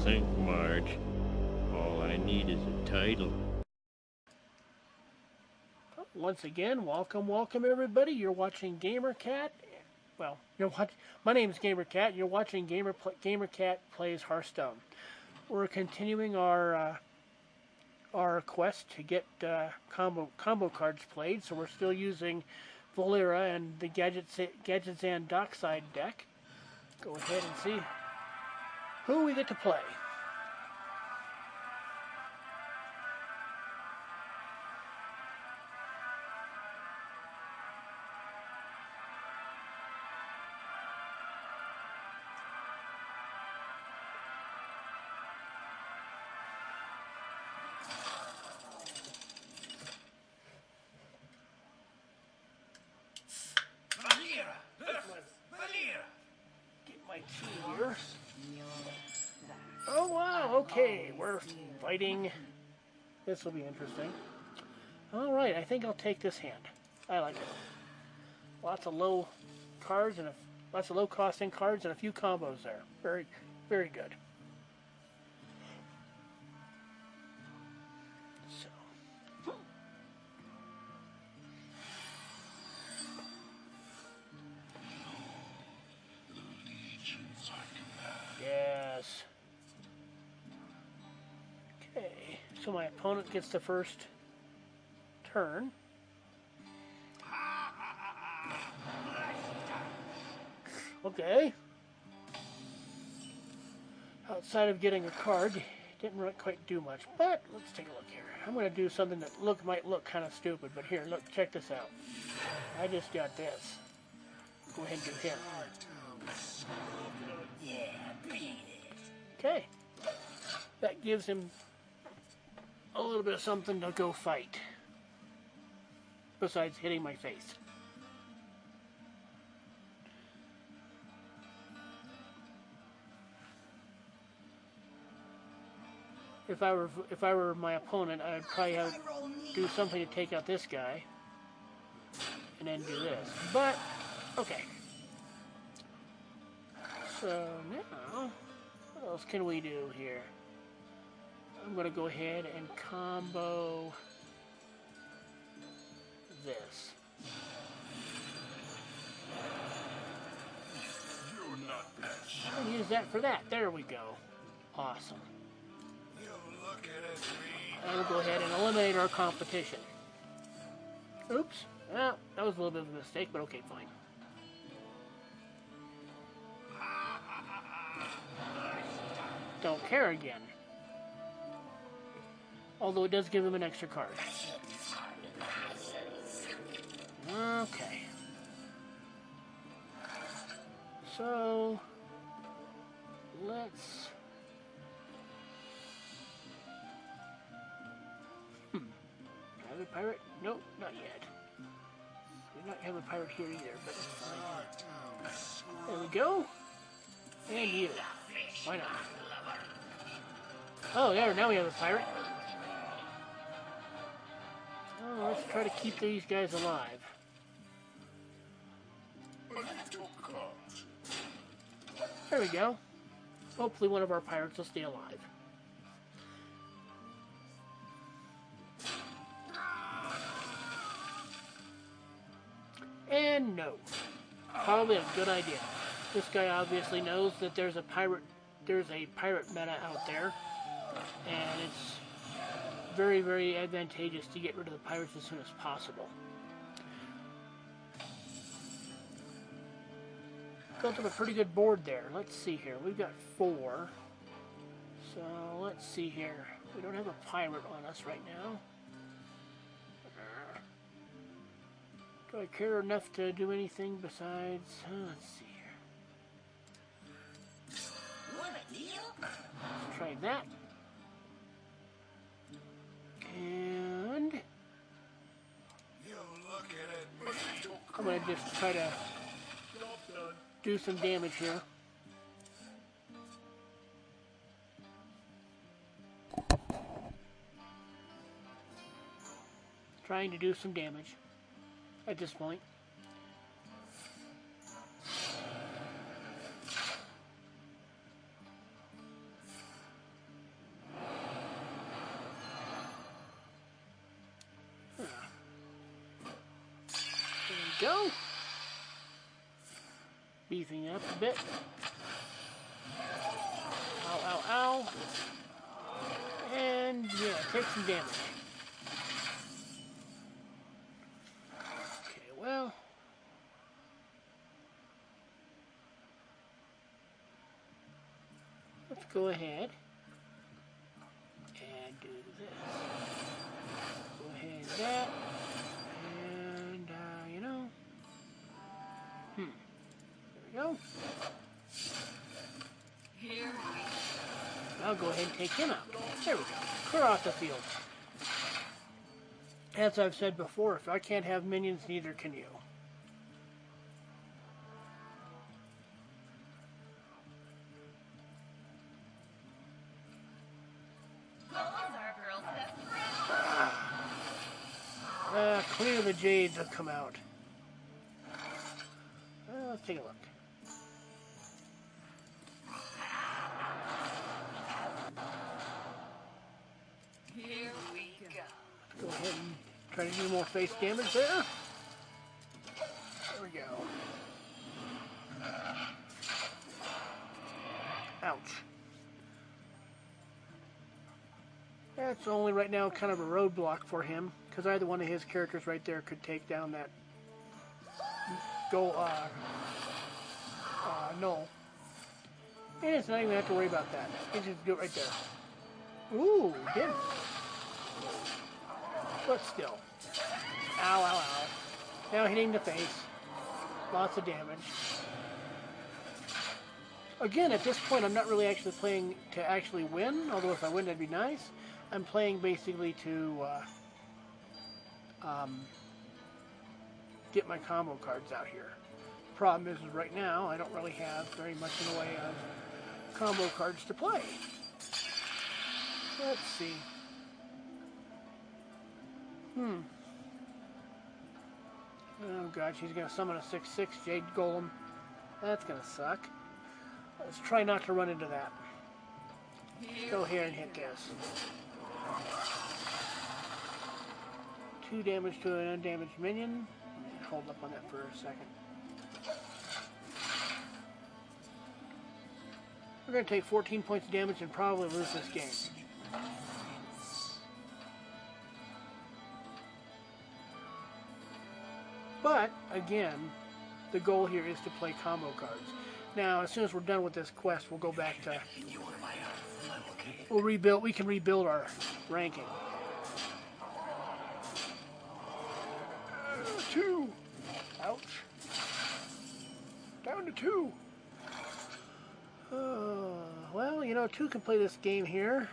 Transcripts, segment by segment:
think, Marge. All I need is a title. Once again, welcome everybody. You're watching GamerCat. Well, my name is GamerCat. You're watching GamerCat Plays Hearthstone. We're continuing our quest to get combo cards played. So we're still using Valera and the Gadgetzan Dockside deck. Go ahead and see who we get to play. Here. Oh wow, okay, we're fighting. This will be interesting. Alright, I think I'll take this hand. I like it. Lots of low cards and lots of low costing cards and a few combos there. Very, very good. So. Yes. Okay, so my opponent gets the first turn. Okay. Outside of getting a card, didn't really quite do much, but let's take a look here. I'm going to do something that might look kind of stupid, but here, look, check this out. I just got this. Go ahead and do him. Okay. That gives him a little bit of something to go fight. Besides hitting my face. If I were my opponent, I'd probably do something to take out this guy. And then do this. But, okay. So now, what else can we do here? I'm going to go ahead and combo this. And use that for that. There we go. Awesome. And we'll go ahead and eliminate our competition. Oops. Well, that was a little bit of a mistake, but okay, fine. Don't care again. Although it does give him an extra card. Okay. So, let's... Have a pirate? Nope, not yet. We don't have a pirate here either, but it's fine. There we go. And you. Why not? Oh, there, now we have a pirate. Oh, let's try to keep these guys alive. There we go. Hopefully one of our pirates will stay alive. And no. Probably a good idea. This guy obviously knows that there's a pirate meta out there. And it's very, very advantageous to get rid of the pirates as soon as possible. Built up a pretty good board there. Let's see here. We've got 4. So let's see here. We don't have a pirate on us right now. Do I care enough to do anything besides... let's see here. Let's try that. And... I'm going to just try to do some damage here. Trying to do some damage at this point. beefing up a bit. Ow, ow, ow. And, yeah, take some damage. Okay, well. Let's go ahead and do this. Go ahead and that. And, you know. There we go. I'll go ahead and take him out. There we go. Clear off the field. As I've said before, if I can't have minions, neither can you. Clear the jades have come out. Let's take a look. Here we go. Go ahead and try to do more face damage there. There we go. Ouch. That's only right now kind of a roadblock for him, because either one of his characters right there could take down that null. And it's not even have to worry about that. You just do it right there. Ooh, didn't. But still. Ow, ow, ow. Now hitting the face. Lots of damage. Again, at this point, I'm not really actually playing to actually win, although if I win, that'd be nice. I'm playing basically to get my combo cards out here. The problem is right now, I don't really have very much in the way of combo cards to play. Let's see. Oh god, she's going to summon a 6/6 Jade Golem. That's going to suck. Let's try not to run into that. Go here and hit this. 2 damage to an undamaged minion. Hold up on that for a second. We're going to take 14 points of damage and probably lose this game. But, again, the goal here is to play combo cards. Now, as soon as we're done with this quest, we'll go back to... We'll rebuild. We can rebuild our ranking. 2. Ouch. Down to 2. Well, you know, 2 can play this game here.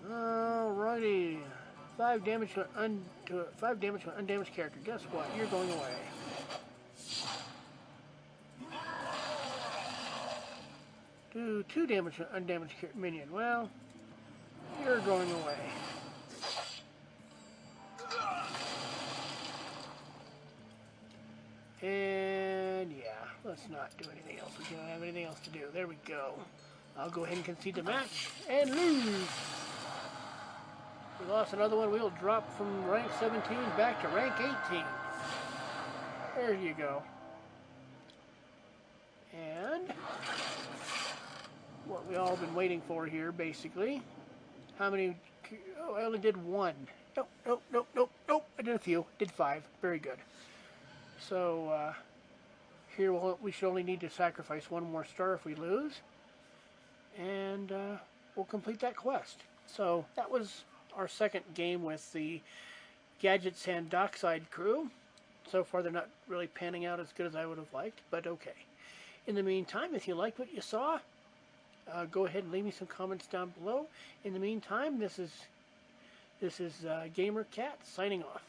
Alrighty. 5 damage to an undamaged character. Guess what? You're going away. Do 2 damage to an undamaged minion. Well, you're going away. And yeah, let's not do anything else. We don't have anything else to do. There we go. I'll go ahead and concede the match and lose. We lost another one. We'll drop from rank 17 back to rank 18. There you go. And what we all been waiting for here, basically. How many? Oh, I only did 1. Nope. I did a few. Did 5. Very good. So here we should only need to sacrifice 1 more star if we lose, and we'll complete that quest. So that was our second game with the Gadget Sand Dockside crew. So far they're not really panning out as good as I would have liked, but okay. In the meantime, if you liked what you saw, go ahead and leave me some comments down below. In the meantime, this is Gamer Cat signing off.